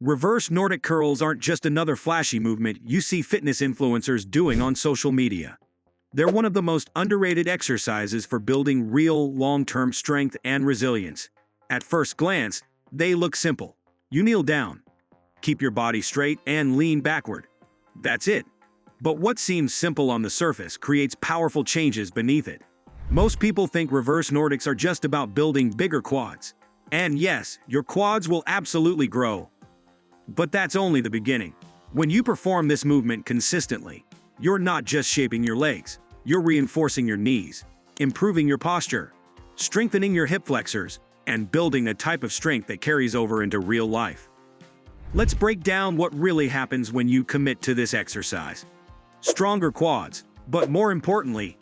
Reverse Nordic curls aren't just another flashy movement you see fitness influencers doing on social media. They're one of the most underrated exercises for building real, long-term strength and resilience. At first glance, they look simple. You kneel down, keep your body straight, and lean backward. That's it. But what seems simple on the surface creates powerful changes beneath it. Most people think reverse Nordics are just about building bigger quads. And yes, your quads will absolutely grow. But that's only the beginning. When you perform this movement consistently, you're not just shaping your legs, you're reinforcing your knees, improving your posture, strengthening your hip flexors, and building a type of strength that carries over into real life. Let's break down what really happens when you commit to this exercise. Stronger quads, but more importantly,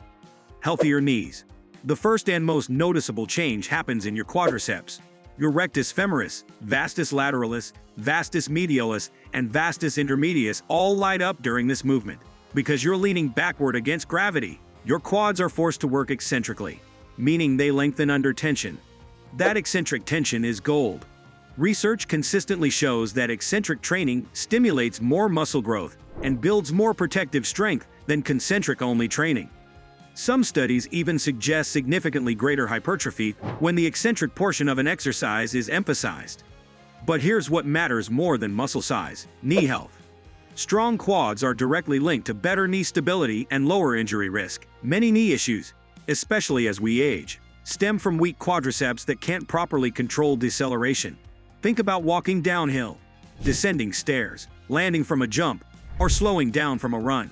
healthier knees. The first and most noticeable change happens in your quadriceps. Your rectus femoris, vastus lateralis, vastus medialis, and vastus intermedius all light up during this movement. Because you're leaning backward against gravity, your quads are forced to work eccentrically, meaning they lengthen under tension. That eccentric tension is gold. Research consistently shows that eccentric training stimulates more muscle growth and builds more protective strength than concentric-only training. Some studies even suggest significantly greater hypertrophy when the eccentric portion of an exercise is emphasized. But here's what matters more than muscle size: knee health. Strong quads are directly linked to better knee stability and lower injury risk. Many knee issues, especially as we age, stem from weak quadriceps that can't properly control deceleration. Think about walking downhill, descending stairs, landing from a jump, or slowing down from a run.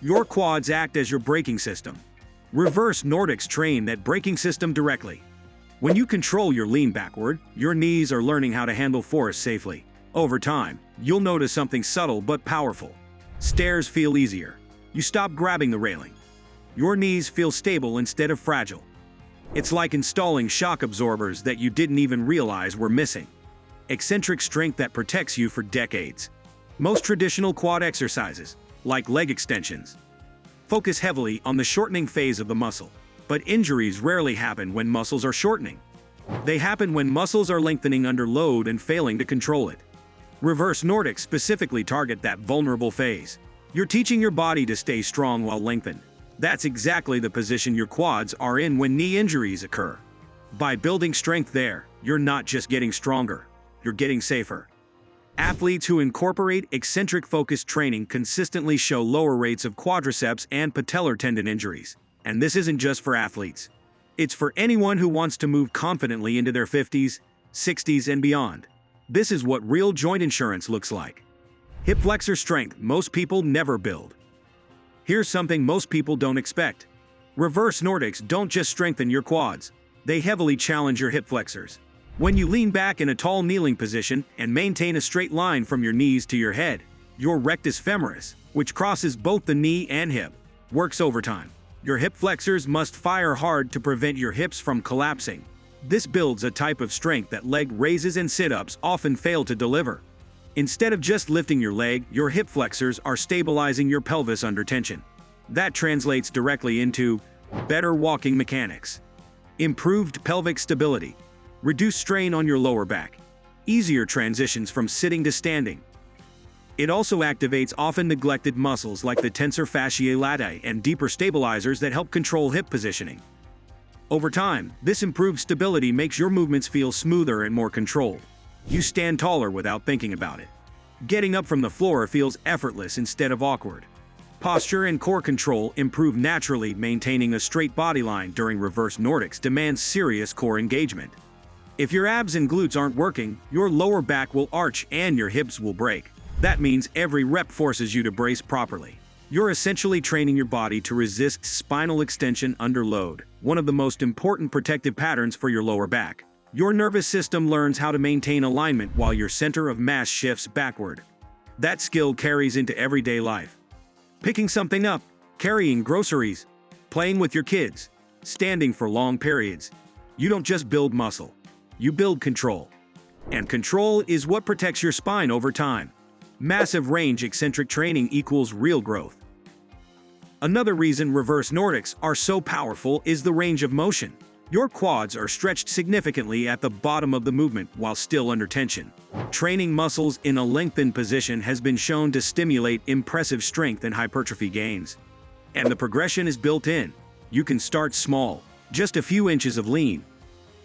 Your quads act as your braking system. Reverse Nordics train that braking system directly. When you control your lean backward, your knees are learning how to handle force safely. Over time, you'll notice something subtle but powerful. Stairs feel easier. You stop grabbing the railing. Your knees feel stable instead of fragile. It's like installing shock absorbers that you didn't even realize were missing. Eccentric strength that protects you for decades. Most traditional quad exercises, like leg extensions, focus heavily on the shortening phase of the muscle. But injuries rarely happen when muscles are shortening. They happen when muscles are lengthening under load and failing to control it. Reverse Nordics specifically target that vulnerable phase. You're teaching your body to stay strong while lengthened. That's exactly the position your quads are in when knee injuries occur. By building strength there, you're not just getting stronger, you're getting safer. Athletes who incorporate eccentric-focused training consistently show lower rates of quadriceps and patellar tendon injuries. And this isn't just for athletes. It's for anyone who wants to move confidently into their 50s, 60s, and beyond. This is what real joint insurance looks like. Hip flexor strength most people never build. Here's something most people don't expect. Reverse Nordics don't just strengthen your quads, they heavily challenge your hip flexors. When you lean back in a tall kneeling position and maintain a straight line from your knees to your head, your rectus femoris, which crosses both the knee and hip, works overtime. Your hip flexors must fire hard to prevent your hips from collapsing. This builds a type of strength that leg raises and sit-ups often fail to deliver. Instead of just lifting your leg, your hip flexors are stabilizing your pelvis under tension. That translates directly into better walking mechanics, improved pelvic stability, reduced strain on your lower back, easier transitions from sitting to standing. It also activates often neglected muscles like the tensor fasciae latae and deeper stabilizers that help control hip positioning. Over time, this improved stability makes your movements feel smoother and more controlled. You stand taller without thinking about it. Getting up from the floor feels effortless instead of awkward. Posture and core control improve naturally. Maintaining a straight body line during reverse Nordics demands serious core engagement. If your abs and glutes aren't working, your lower back will arch and your hips will break. That means every rep forces you to brace properly. You're essentially training your body to resist spinal extension under load, one of the most important protective patterns for your lower back. Your nervous system learns how to maintain alignment while your center of mass shifts backward. That skill carries into everyday life. Picking something up, carrying groceries, playing with your kids, standing for long periods. You don't just build muscle. You build control. And control is what protects your spine over time. Massive range eccentric training equals real growth. Another reason reverse Nordics are so powerful is the range of motion. Your quads are stretched significantly at the bottom of the movement while still under tension. Training muscles in a lengthened position has been shown to stimulate impressive strength and hypertrophy gains. And the progression is built in. You can start small, just a few inches of lean.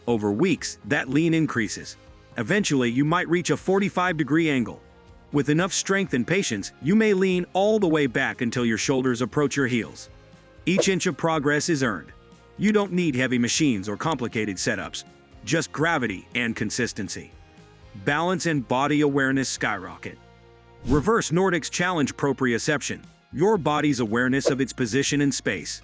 Over weeks, that lean increases. Eventually, you might reach a 45-degree angle. With enough strength and patience, you may lean all the way back until your shoulders approach your heels. Each inch of progress is earned. You don't need heavy machines or complicated setups, just gravity and consistency. Balance and body awareness skyrocket. Reverse Nordic's challenge proprioception, your body's awareness of its position in space.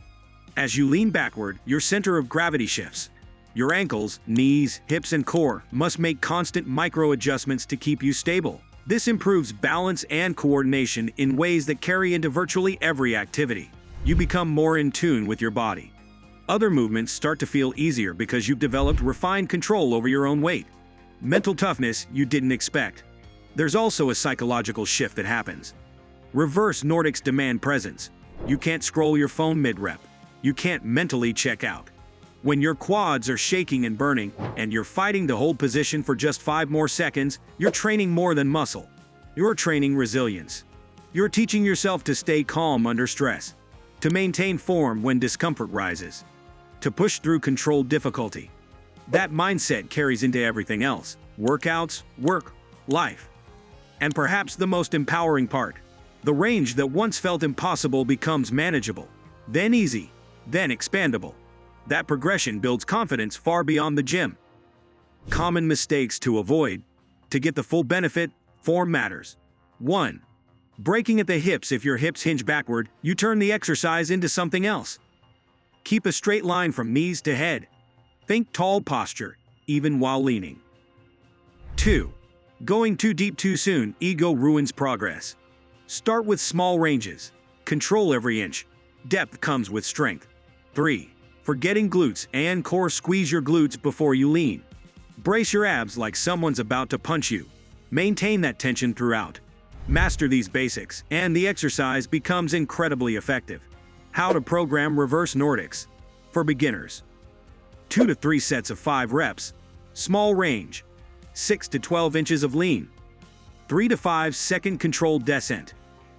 As you lean backward, your center of gravity shifts. Your ankles, knees, hips, and core must make constant micro-adjustments to keep you stable. This improves balance and coordination in ways that carry into virtually every activity. You become more in tune with your body. Other movements start to feel easier because you've developed refined control over your own weight. Mental toughness you didn't expect. There's also a psychological shift that happens. Reverse Nordic's demand presence. You can't scroll your phone mid-rep. You can't mentally check out. When your quads are shaking and burning, and you're fighting to hold position for just 5 more seconds, you're training more than muscle. You're training resilience. You're teaching yourself to stay calm under stress, to maintain form when discomfort rises, to push through controlled difficulty. That mindset carries into everything else: workouts, work, life. And perhaps the most empowering part, the range that once felt impossible becomes manageable, then easy, then expandable. That progression builds confidence far beyond the gym. Common mistakes to avoid. To get the full benefit, form matters. 1. Breaking at the hips. If your hips hinge backward, you turn the exercise into something else. Keep a straight line from knees to head. Think tall posture, even while leaning. 2. Going too deep too soon. Ego ruins progress. Start with small ranges. Control every inch. Depth comes with strength. 3. Forgetting glutes and core. Squeeze your glutes before you lean. Brace your abs like someone's about to punch you. Maintain that tension throughout. Master these basics, and the exercise becomes incredibly effective. How to program reverse Nordics. For beginners. 2 to 3 sets of 5 reps. Small range. 6 to 12 inches of lean. 3 to 5 second controlled descent.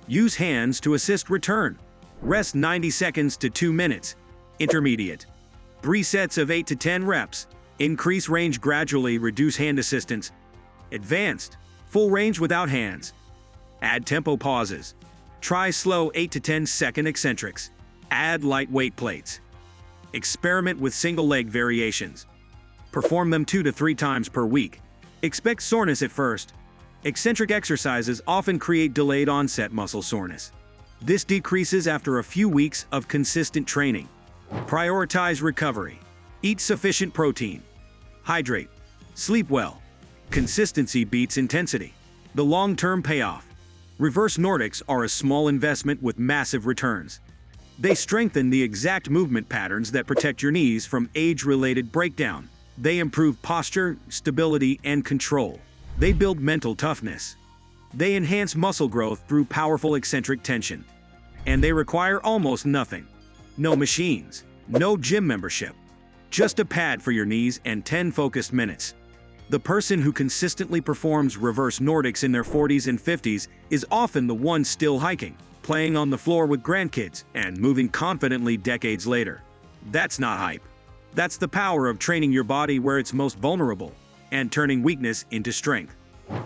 Use hands to assist return. Rest 90 seconds to 2 minutes. Intermediate. 3 sets of 8 to 10 reps. Increase range gradually, reduce hand assistance. Advanced. Full range without hands. Add tempo pauses. Try slow 8 to 10 second eccentrics. Add lightweight plates. Experiment with single leg variations. Perform them 2 to 3 times per week. Expect soreness at first. Eccentric exercises often create delayed onset muscle soreness. This decreases after a few weeks of consistent training. Prioritize recovery. Eat sufficient protein. Hydrate. Sleep well. Consistency beats intensity. The long-term payoff. Reverse Nordics are a small investment with massive returns. They strengthen the exact movement patterns that protect your knees from age-related breakdown. They improve posture, stability, and control. They build mental toughness. They enhance muscle growth through powerful eccentric tension. And they require almost nothing. No machines, no gym membership. Just a pad for your knees and 10 focused minutes. The person who consistently performs reverse Nordics in their 40s and 50s is often the one still hiking, playing on the floor with grandkids, and moving confidently decades later. That's not hype. That's the power of training your body where it's most vulnerable, and turning weakness into strength.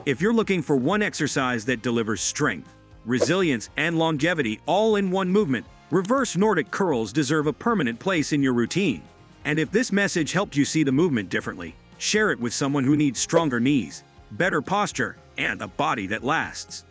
If you're looking for one exercise that delivers strength, resilience, and longevity all in one movement, reverse Nordic curls deserve a permanent place in your routine. And if this message helped you see the movement differently, share it with someone who needs stronger knees, better posture, and a body that lasts.